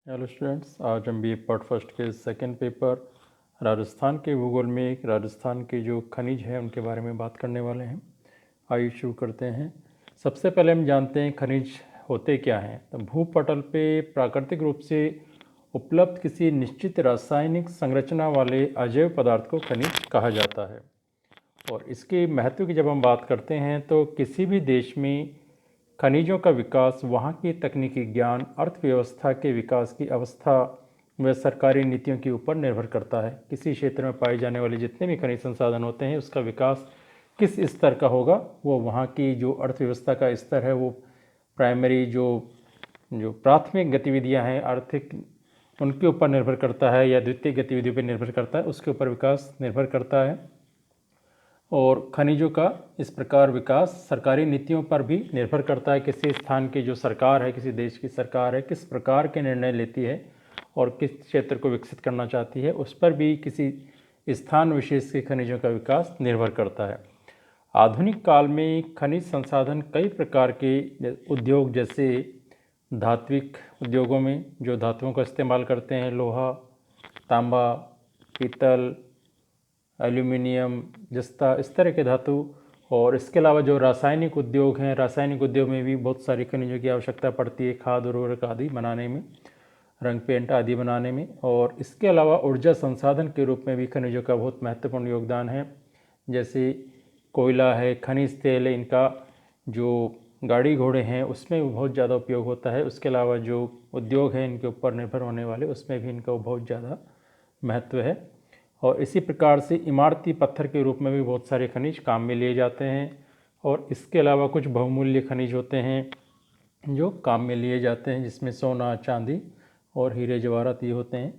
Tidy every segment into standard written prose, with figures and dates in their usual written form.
Hello students, आज हम B part first के सेकंड पेपर राजस्थान के भूगोल में राजस्थान के जो खनिज हैं उनके बारे में बात करने वाले हैं। आइए शुरू करते हैं। सबसे पहले हम जानते हैं खनिज होते क्या हैं। तो भूपटल पे प्राकृतिक रूप से उपलब्ध किसी निश्चित रासायनिक संरचना वाले अजैव पदार्थ को खनिज कहा जाता है। और इसके महत्व की जब हम बात करते हैं तो किसी भी देश में खनिजों का विकास वहाँ की तकनीकी ज्ञान, अर्थव्यवस्था के विकास की अवस्था व सरकारी नीतियों के ऊपर निर्भर करता है। किसी क्षेत्र में पाए जाने वाले जितने भी खनिज संसाधन होते हैं उसका विकास किस स्तर का होगा, वो वहाँ की जो अर्थव्यवस्था का स्तर है, वो प्राइमरी जो जो प्राथमिक गतिविधियाँ हैं आर्थिक, उनके ऊपर निर्भर करता है या द्वितीय गतिविधियों पर निर्भर करता है, उसके ऊपर विकास निर्भर करता है। और खनिजों का इस प्रकार विकास सरकारी नीतियों पर भी निर्भर करता है। किसी स्थान की जो सरकार है, किसी देश की सरकार है, किस प्रकार के निर्णय लेती है और किस क्षेत्र को विकसित करना चाहती है, उस पर भी किसी स्थान विशेष के खनिजों का विकास निर्भर करता है। आधुनिक काल में खनिज संसाधन कई प्रकार के उद्योग, जैसे धात्विक उद्योगों में जो धातुओं का इस्तेमाल करते हैं, लोहा, तांबा, पीतल, एल्यूमिनियम, जस्ता, इस तरह के धातु। और इसके अलावा जो रासायनिक उद्योग हैं, रासायनिक उद्योग में भी बहुत सारी खनिजों की आवश्यकता पड़ती है, खाद उर्वरक आदि बनाने में, रंग पेंट आदि बनाने में। और इसके अलावा ऊर्जा संसाधन के रूप में भी खनिजों का बहुत महत्वपूर्ण योगदान है। जैसे कोयला है, खनिज तेल है, इनका जो गाड़ी घोड़े हैं उसमें भी बहुत ज़्यादा उपयोग होता है। उसके अलावा जो उद्योग हैं इनके ऊपर निर्भर होने वाले, उसमें भी इनका बहुत ज़्यादा महत्व है। और इसी प्रकार से इमारती पत्थर के रूप में भी बहुत सारे खनिज काम में लिए जाते हैं। और इसके अलावा कुछ बहुमूल्य खनिज होते हैं जो काम में लिए जाते हैं, जिसमें सोना, चांदी और हीरे जवाहरात ये होते हैं।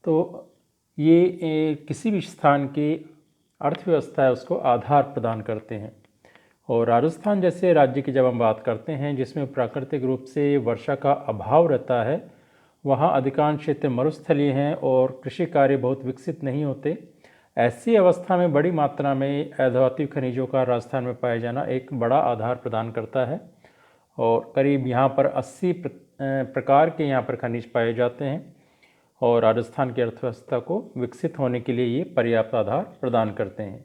तो ये किसी भी स्थान की अर्थव्यवस्था है उसको आधार प्रदान करते हैं। और राजस्थान जैसे राज्य की जब हम बात करते हैं जिसमें प्राकृतिक रूप से वर्षा का अभाव रहता है, वहाँ अधिकांश क्षेत्र मरुस्थलीय हैं और कृषि कार्य बहुत विकसित नहीं होते। ऐसी अवस्था में बड़ी मात्रा में अधातु खनिजों का राजस्थान में पाया जाना एक बड़ा आधार प्रदान करता है। और करीब यहाँ पर 80 प्रकार के यहाँ पर खनिज पाए जाते हैं और राजस्थान की अर्थव्यवस्था को विकसित होने के लिए ये पर्याप्त आधार प्रदान करते हैं।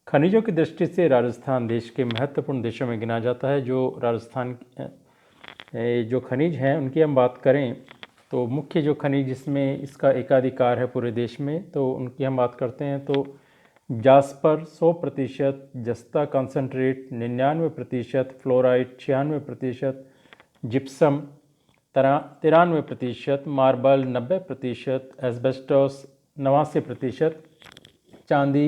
खनिजों की दृष्टि से राजस्थान देश के महत्वपूर्ण देशों में गिना जाता है। जो राजस्थान जो खनिज हैं उनकी हम बात करें तो मुख्य जो खनिज जिसमें इसका एकाधिकार है पूरे देश में, तो उनकी हम बात करते हैं तो जास्पर 100%, जस्ता concentrate 99%, fluoride 96%, gypsum 93%, marble 90%, asbestos 89%, चांदी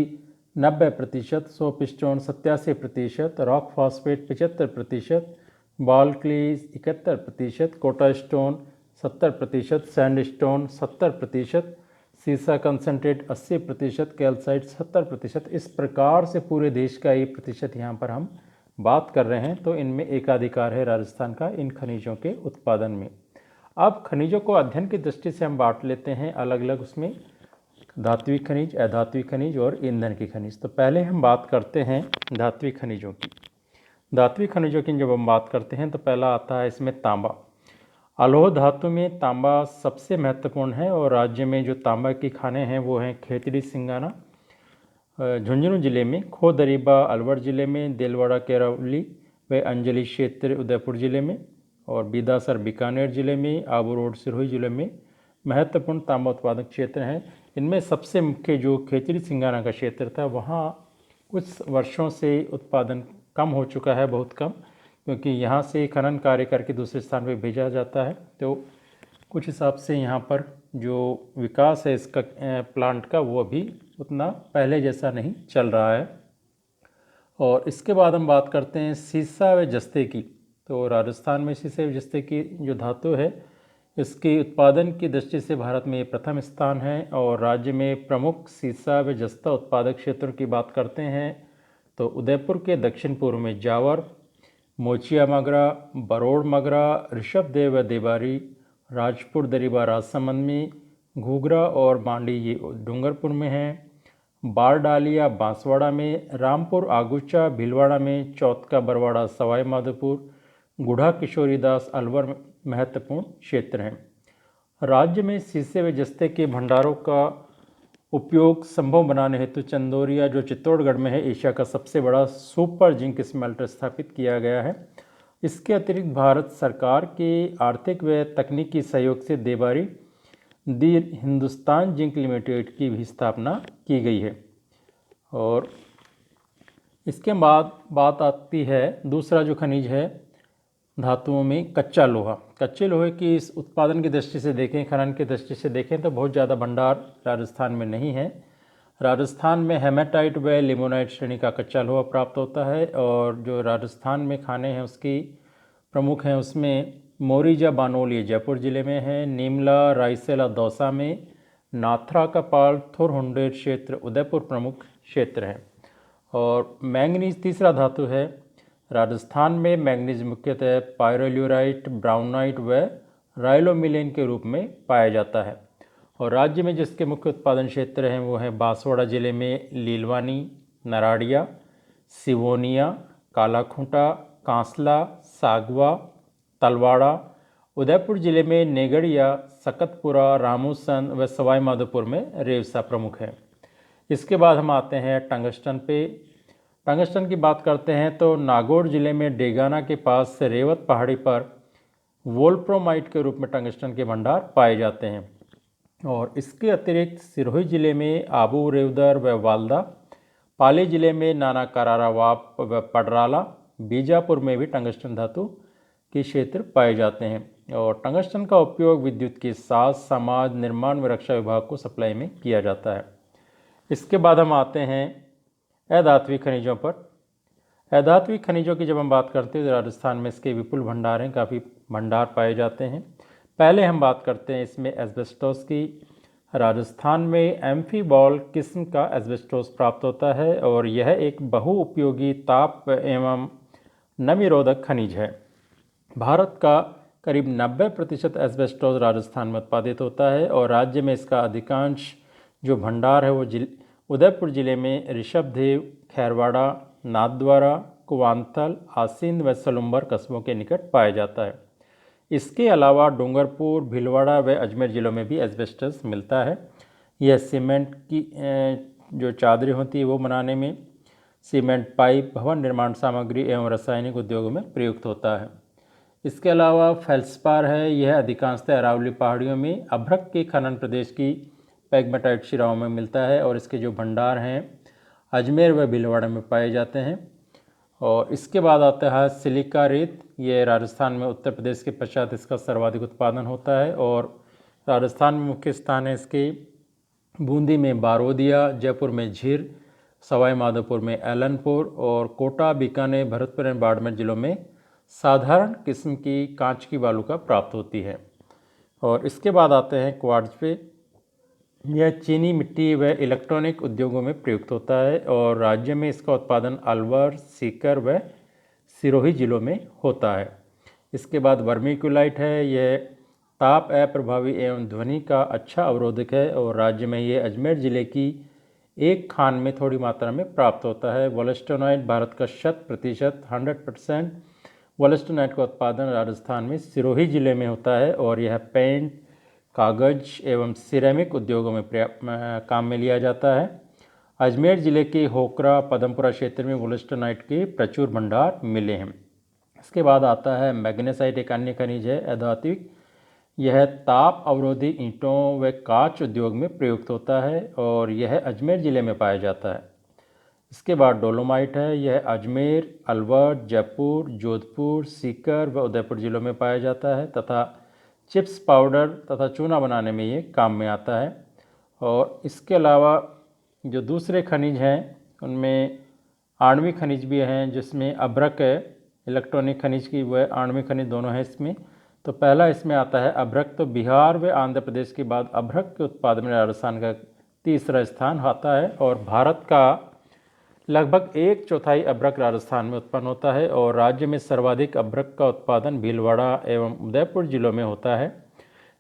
90%, soapstone 87%, rock phosphate 75%, ball clay 71%, Kota stone 70%, sandstone 70%, सीसा कंसनट्रेट 80%, कैल्साइट 70%। इस प्रकार से पूरे देश का 1% यहाँ पर हम बात कर रहे हैं। तो इनमें एकाधिकार है राजस्थान का इन खनिजों के उत्पादन में। अब खनिजों को अध्ययन की दृष्टि से हम बांट लेते हैं अलग अलग, उसमें धात्विक खनिज, अधात्विक खनिज और ईंधन की खनिज। तो पहले हम बात करते हैं धात्विक खनिजों की। धात्विक खनिजों की जब हम बात करते हैं तो पहला आता है इसमें तांबा। अलोह धातु में तांबा सबसे महत्वपूर्ण है और राज्य में जो तांबा की खानें हैं वो हैं खेतड़ी सिंगाना झुंझुनू जिले में, खोदरीबा अलवर जिले में, देलवाड़ा केरौली व अंजलि क्षेत्र उदयपुर जिले में, और बीदासर बीकानेर जिले में, आबू रोड सिरोही जिले में महत्वपूर्ण तांबा उत्पादक क्षेत्र हैं। इनमें सबसे मुख्य जो खेतड़ी सिंगाना का क्षेत्र था, वहाँ कुछ वर्षों से उत्पादन कम हो चुका है, बहुत कम, क्योंकि यहाँ से खनन कार्य करके दूसरे स्थान पर भेजा जाता है। तो कुछ हिसाब से यहाँ पर जो विकास है इसका प्लांट का, वो अभी उतना पहले जैसा नहीं चल रहा है। और इसके बाद हम बात करते हैं सीसा व जस्ते की। तो राजस्थान में सीसे व जस्ते की जो धातु है, इसके उत्पादन की दृष्टि से भारत में प्रथम स्थान है। और राज्य में प्रमुख सीसा व जस्ता उत्पादक क्षेत्रों की बात करते हैं तो उदयपुर के दक्षिण पूर्व में जावर, मोचिया मगरा, बरोड़ मगरा, ऋषभदेव व देवारी, राजपुर दरीबा राजसमंद में, घूगरा और बांडी ये डूंगरपुर में है, बारडालिया बांसवाड़ा में, रामपुर आगुचा भीलवाड़ा में, चौथका बरवाड़ा सवाई माधोपुर, गुढ़ा किशोरीदास अलवर महत्वपूर्ण क्षेत्र हैं। राज्य में शीशे व जस्ते के भंडारों का उपयोग संभव बनाने हेतु चंदोरिया जो चित्तौड़गढ़ में है एशिया का सबसे बड़ा सुपर जिंक स्मेल्टर स्थापित किया गया है। इसके अतिरिक्त भारत सरकार के आर्थिक व तकनीकी सहयोग से देबारी दी हिंदुस्तान जिंक लिमिटेड की भी स्थापना की गई है। और इसके बाद बात आती है दूसरा जो खनिज है धातुओं में कच्चा लोहा। कच्चे लोहे की इस उत्पादन की दृष्टि से देखें, खनन की दृष्टि से देखें तो बहुत ज़्यादा भंडार राजस्थान में नहीं है। राजस्थान में हेमेटाइट व लिमोनाइट श्रेणी का कच्चा लोहा प्राप्त होता है और जो राजस्थान में खाने हैं उसकी प्रमुख हैं उसमें मोरीजा बानोली जयपुर ज़िले में है, नीमला रायसेला दौसा में, नाथरा का पाल थुरहुंडेर क्षेत्र उदयपुर प्रमुख क्षेत्र हैं। और मैंगनीज तीसरा धातु है। राजस्थान में मैंगनीज मुख्यतः पायरोल्यूराइट, ब्राउनाइट व राइलोमिलेन के रूप में पाया जाता है। और राज्य में जिसके मुख्य उत्पादन क्षेत्र हैं वो हैं बांसवाड़ा जिले में लीलवानी, नराड़िया, सिवोनिया, कालाखूंटा, कांसला, सागवा, तलवाड़ा। उदयपुर जिले में नेगड़िया, सकतपुरा, रामूसन व सवाई माधोपुर में रेवसा प्रमुख है। इसके बाद हम आते हैं टंगस्टन पे। टंगस्टन की बात करते हैं तो नागौर जिले में डेगाना के पास रेवत पहाड़ी पर वोल्फ्रामाइट के रूप में टंगस्टन के भंडार पाए जाते हैं। और इसके अतिरिक्त सिरोही जिले में आबू रेवदर व वालदा, पाली जिले में नाना करारावाप व पडराला, बीजापुर में भी टंगस्टन धातु के क्षेत्र पाए जाते हैं। और टंगस्टन का उपयोग विद्युत के साथ समाज, निर्माण व रक्षा विभाग को सप्लाई में किया जाता है। इसके बाद हम आते हैं अधात्विक खनिजों पर। अधात्विक खनिजों की जब हम बात करते हैं तो राजस्थान में इसके विपुल भंडार हैं, काफ़ी भंडार पाए जाते हैं। पहले हम बात करते हैं इसमें एस्बेस्टोस की। राजस्थान में एम्फीबॉल किस्म का एस्बेस्टोस प्राप्त होता है और यह एक बहुउपयोगी ताप एवं नमीरोधक खनिज है। भारत का करीब 90% एस्बेस्टोस राजस्थान में उत्पादित होता है और राज्य में इसका अधिकांश जो भंडार है वो उदयपुर जिले में ऋषभदेव, खैरवाड़ा, नाथद्वारा, कुवांथल, आसींद व सलुम्बर कस्बों के निकट पाया जाता है। इसके अलावा डूंगरपुर, भीलवाड़ा व अजमेर जिलों में भी एस्बेस्टस मिलता है। यह सीमेंट की जो चादरें होती है वो बनाने में, सीमेंट पाइप, भवन निर्माण सामग्री एवं रासायनिक उद्योगों में प्रयुक्त होता है। इसके अलावा फेल्सपार है, यह अधिकांशतः अरावली पहाड़ियों में अभ्रक के खनन प्रदेश की पैगमेटाइट शिराओं में मिलता है और इसके जो भंडार हैं अजमेर व भीलवाड़ा में पाए जाते हैं। और इसके बाद आता है सिलिका रेत। ये राजस्थान में उत्तर प्रदेश के पश्चात इसका सर्वाधिक उत्पादन होता है और राजस्थान में मुख्य स्थान है इसके बूंदी में बारोदिया, जयपुर में झीर, सवाई माधोपुर में एलनपुर और कोटा, बीकानेर, भरतपुर एवं बाड़मेर जिलों में साधारण किस्म की कांच की बालू का प्राप्त होती है। और इसके बाद आते हैं क्वार्ट्ज पे। यह चीनी मिट्टी व इलेक्ट्रॉनिक उद्योगों में प्रयुक्त होता है और राज्य में इसका उत्पादन अलवर, सीकर व सिरोही जिलों में होता है। इसके बाद वर्मीक्यूलाइट है, यह ताप अप्रभावी एवं ध्वनि का अच्छा अवरोधक है और राज्य में ये अजमेर जिले की एक खान में थोड़ी मात्रा में प्राप्त होता है। वोलेस्टोनाइट भारत का 100% वोलेस्टोनाइट का उत्पादन राजस्थान में सिरोही जिले में होता है और यह पेंट, कागज एवं सिरेमिक उद्योगों में काम में लिया जाता है। अजमेर जिले के होकरा, पदमपुरा क्षेत्र में वोलेस्टोनाइट के प्रचुर भंडार मिले हैं। इसके बाद आता है मैग्नेसाइट, एक अन्य खनिज है अधात्विक। यह ताप अवरोधी ईंटों व कांच उद्योग में प्रयुक्त होता है और यह अजमेर जिले में पाया जाता है। इसके बाद डोलोमाइट है, यह अजमेर, अलवर, जयपुर, जोधपुर, सीकर व उदयपुर जिलों में पाया जाता है तथा चिप्स, पाउडर तथा चूना बनाने में ये काम में आता है। और इसके अलावा जो दूसरे खनिज हैं उनमें आणविक खनिज भी हैं जिसमें अभ्रक है, इलेक्ट्रॉनिक खनिज की व आणविक खनिज दोनों हैं इसमें। तो पहला इसमें आता है अभ्रक। तो बिहार व आंध्र प्रदेश के बाद अभ्रक के उत्पादन में राजस्थान का तीसरा स्थान आता है और भारत का लगभग 1/4 अभ्रक राजस्थान में उत्पन्न होता है और राज्य में सर्वाधिक अभ्रक का उत्पादन भीलवाड़ा एवं उदयपुर जिलों में होता है,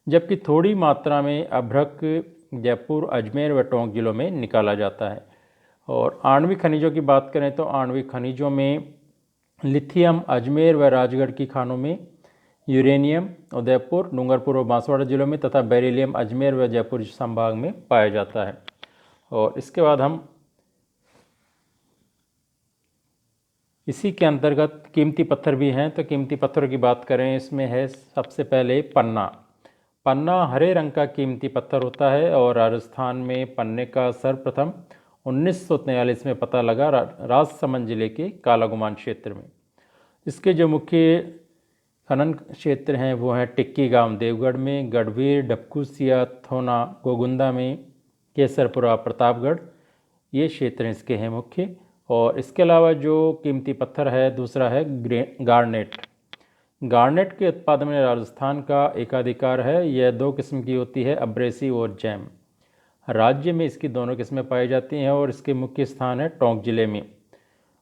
जबकि थोड़ी मात्रा में अभ्रक जयपुर, अजमेर व टोंक जिलों में निकाला जाता है। और आणविक खनिजों की बात करें तो आणविक खनिजों में लिथियम अजमेर व राजगढ़ की खानों में, यूरेनियम उदयपुर, डूंगरपुर और बांसवाड़ा जिलों में तथा बेरिलियम अजमेर व जयपुर संभाग में पाया जाता है। और इसके बाद हम इसी के अंतर्गत कीमती पत्थर भी हैं, तो कीमती पत्थरों की बात करें, इसमें है सबसे पहले पन्ना। पन्ना हरे रंग का कीमती पत्थर होता है और राजस्थान में पन्ने का सर्वप्रथम 1943 में पता लगा राजसमंद जिले के कालागुमान क्षेत्र में। इसके जो मुख्य खनन क्षेत्र हैं वो हैं टिक्की गांव देवगढ़ में, गढ़वीर, डबकुसिया, थोना, गोगुंदा में, केसरपुरा, प्रतापगढ़, ये क्षेत्र इसके हैं मुख्य। और इसके अलावा जो कीमती पत्थर है दूसरा है गार्नेट। गार्नेट के उत्पादन में राजस्थान का एकाधिकार है। यह दो किस्म की होती है, अब्रेसिव और जैम। राज्य में इसकी दोनों किस्में पाई जाती हैं और इसके मुख्य स्थान है टोंक जिले में,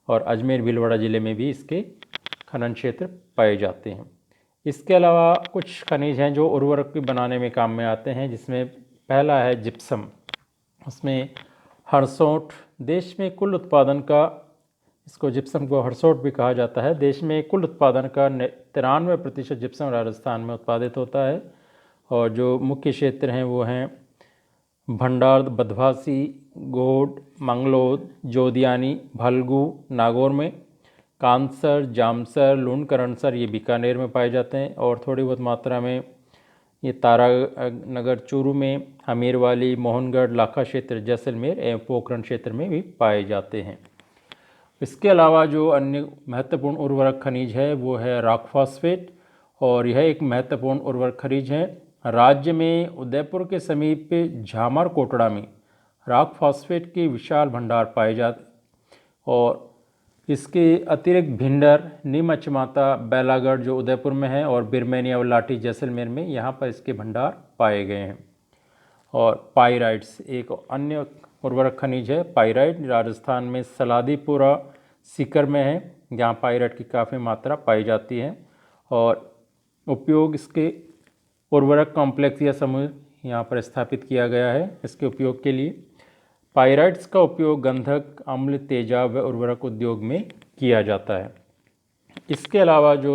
और अजमेर भीलवाड़ा जिले में भी इसके खनन क्षेत्र पाए जाते हैं। इसके अलावा कुछ खनिज हैं जो उर्वरक भी बनाने में काम में आते हैं, जिसमें पहला है जिप्सम। उसमें हरसोट, देश में कुल उत्पादन का, इसको जिप्सम को हरसोट भी कहा जाता है, देश में कुल उत्पादन का 93% जिप्सम राजस्थान में उत्पादित होता है। और जो मुख्य क्षेत्र हैं वो हैं भंडार, बदवासी, गोड, मंगलोद, जोदियानी, भलगू नागौर में, कांसर, जामसर, लूणकरणसर ये बीकानेर में पाए जाते हैं। और थोड़ी बहुत मात्रा में ये तारानगर चूरू में, हमीरवाली, मोहनगढ़, लाखा क्षेत्र, जैसलमेर एवं पोखरण क्षेत्र में भी पाए जाते हैं। इसके अलावा जो अन्य महत्वपूर्ण उर्वरक खनिज है वो है रॉक फॉस्फेट, और यह एक महत्वपूर्ण उर्वरक खनिज है। राज्य में उदयपुर के समीप झामर कोटड़ा में रॉक फॉस्फेट के विशाल भंडार पाए जाते, और इसके अतिरिक्त भिंडर, नीम अचमाता, बैलागढ़ जो उदयपुर में है, और बिरमैनिया और लाठी जैसलमेर में यहाँ पर इसके भंडार पाए गए हैं। और पाइराइट्स एक अन्य उर्वरक खनिज है। पाइराइट राजस्थान में सलादीपुरा सीकर में है, जहाँ पाइराइट की काफ़ी मात्रा पाई जाती है। और उपयोग इसके उर्वरक कॉम्प्लेक्स या समूह यहाँ पर स्थापित किया गया है इसके उपयोग के लिए। पाइराइट्स का उपयोग गंधक, अम्ल, तेजाब व उर्वरक उद्योग में किया जाता है। इसके अलावा जो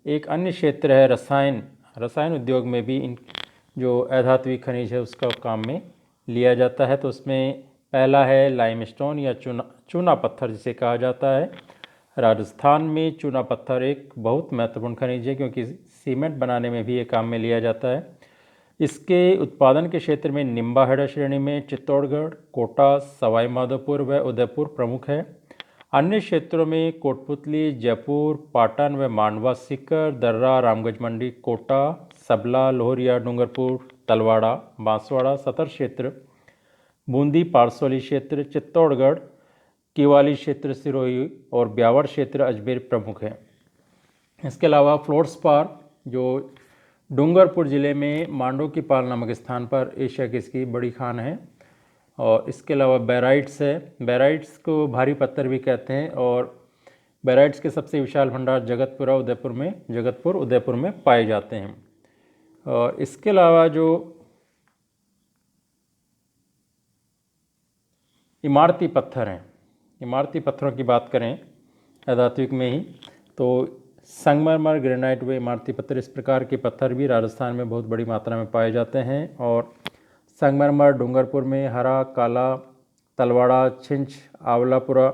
एक अन्य क्षेत्र है रसायन उद्योग में भी इन जो अधात्विक खनिज है उसका काम में लिया जाता है। तो उसमें पहला है लाइमस्टोन या चूना पत्थर जिसे कहा जाता है। राजस्थान में चूना पत्थर एक बहुत महत्वपूर्ण खनिज है, क्योंकि सीमेंट बनाने में भी ये काम में लिया जाता है। इसके उत्पादन के क्षेत्र में निम्बाहेड़ा श्रेणी में चित्तौड़गढ़, कोटा, सवाई माधोपुर व उदयपुर प्रमुख है। अन्य क्षेत्रों में कोटपुतली, जयपुर, पाटन व मांडवा, सीकर, दर्रा, रामगंज मंडी, कोटा, सबला, लोहरिया, डूंगरपुर, तलवाड़ा, बांसवाड़ा, सतर क्षेत्र, बूंदी, पारसौली क्षेत्र, चित्तौड़गढ़, किवाली क्षेत्र, सिरोही और ब्यावर क्षेत्र अजमेर प्रमुख है। इसके अलावा फ्लोर्सपार जो डूंगरपुर ज़िले में मांडो की पाल नामक स्थान पर एशिया की इसकी बड़ी खान है। और इसके अलावा बैराइट्स है। बैराइट्स को भारी पत्थर भी कहते हैं, और बैराइट्स के सबसे विशाल भंडार जगतपुर उदयपुर में पाए जाते हैं। और इसके अलावा जो इमारती पत्थर हैं, इमारती पत्थरों की बात करें अधात्विक में ही, तो संगमरमर, ग्रेनाइट व इमारती पत्थर, इस प्रकार के पत्थर भी राजस्थान में बहुत बड़ी मात्रा में पाए जाते हैं। और संगमरमर डूंगरपुर में हरा, काला, तलवाड़ा, छिंच, आंवलापुरा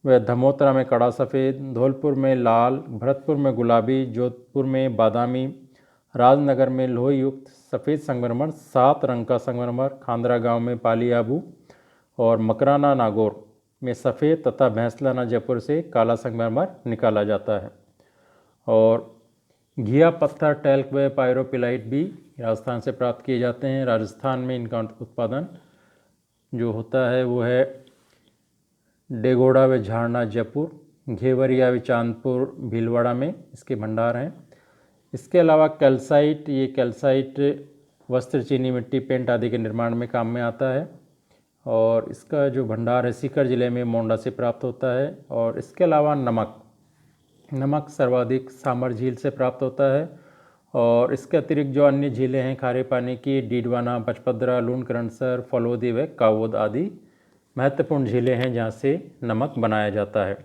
व धमोतरा में कड़ा सफ़ेद, धौलपुर में लाल, भरतपुर में गुलाबी, जोधपुर में बादामी, राजनगर में लोही युक्त सफ़ेद संगमरमर, 7 रंग का संगमरमर, खांदरा गांव में पाली आबू और मकराना नागौर में सफ़ेद तथा भैंसलाना जयपुर से काला संगमरमर निकाला जाता है। और घिया पत्थर, टैल्क व पायरोपिलाइट भी राजस्थान से प्राप्त किए जाते हैं। राजस्थान में इनका उत्पादन जो होता है वो है डेगोड़ा व झारना जयपुर, घेवरिया व चांदपुर भीलवाड़ा में इसके भंडार हैं। इसके अलावा कैल्साइट, ये कैल्साइट वस्त्र, चीनी मिट्टी, पेंट आदि के निर्माण में काम में आता है। और इसका जो भंडार है सीकर ज़िले में मोंडा से प्राप्त होता है। और इसके अलावा नमक सर्वाधिक सामर झील से प्राप्त होता है। और इसके अतिरिक्त जो अन्य झीलें हैं खारे पानी की, डीडवाना, पचपदरा, लूणकरणसर, फलोदी व कावोद आदि महत्वपूर्ण झीलें हैं जहाँ से नमक बनाया जाता है।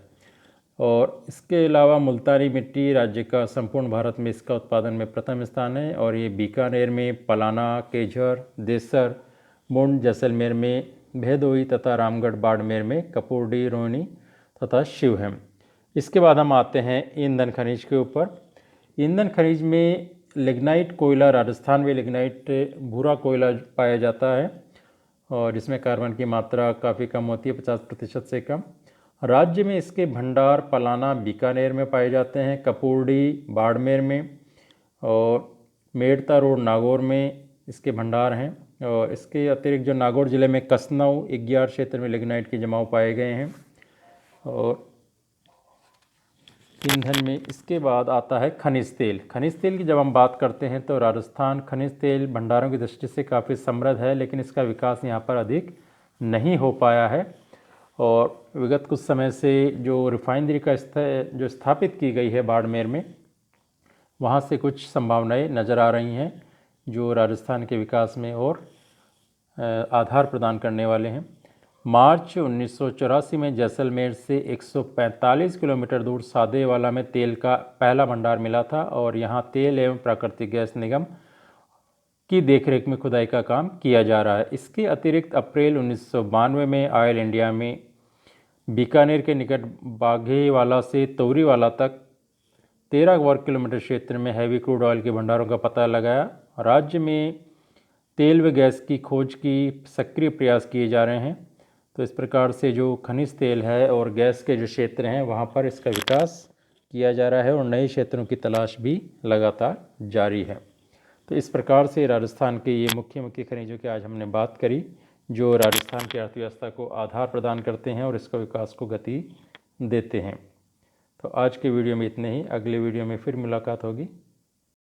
और इसके अलावा मुल्तानी मिट्टी राज्य का संपूर्ण भारत में इसका उत्पादन में प्रथम स्थान है। और ये बीकानेर में, पलाना, केझर, देसर, मुंड, जैसलमेर में भदोही तथा रामगढ़ बाड़मेर में कपूरडी, रोहिणी तथा शिवहम। इसके बाद हम आते हैं ईंधन खनिज के ऊपर। ईंधन खनिज में लिग्नाइट कोयला, राजस्थान में लिग्नाइट भूरा कोयला पाया जाता है और इसमें कार्बन की मात्रा काफ़ी कम होती है, 50% से कम। राज्य में इसके भंडार पलाना, बीकानेर में पाए जाते हैं, कपूरडी बाड़मेर में और मेड़ता रोड नागौर में इसके भंडार हैं। और इसके अतिरिक्त जो नागौर जिले में कसनऊ, इग्यार क्षेत्र में लिग्नाइट के जमाव पाए गए हैं। और ईंधन में इसके बाद आता है खनिज तेल। खनिज तेल की जब हम बात करते हैं तो राजस्थान खनिज तेल भंडारों की दृष्टि से काफ़ी समृद्ध है, लेकिन इसका विकास यहाँ पर अधिक नहीं हो पाया है। और विगत कुछ समय से जो रिफाइनरी का जो स्थापित की गई है बाड़मेर में, वहाँ से कुछ संभावनाएं नज़र आ रही हैं जो राजस्थान के विकास में और आधार प्रदान करने वाले हैं। मार्च 1984 में जैसलमेर से 145 किलोमीटर दूर सादेवाला में तेल का पहला भंडार मिला था और यहाँ तेल एवं प्राकृतिक गैस निगम की देखरेख में खुदाई का काम किया जा रहा है। इसके अतिरिक्त अप्रैल 1992 में ऑयल इंडिया में बीकानेर के निकट बाघेवाला से तौरीवाला तक 13 वर्ग किलोमीटर क्षेत्र में हैवी क्रूड ऑयल के भंडारों का पता लगाया। राज्य में तेल व गैस की खोज की सक्रिय प्रयास किए जा रहे हैं। तो इस प्रकार से जो खनिज तेल है और गैस के जो क्षेत्र हैं वहाँ पर इसका विकास किया जा रहा है और नए क्षेत्रों की तलाश भी लगातार जारी है। तो इस प्रकार से राजस्थान के ये मुख्य खनिजों की आज हमने बात करी जो राजस्थान की अर्थव्यवस्था को आधार प्रदान करते हैं और इसका विकास को गति देते हैं। तो आज के वीडियो में इतने ही। अगले वीडियो में फिर मुलाकात होगी।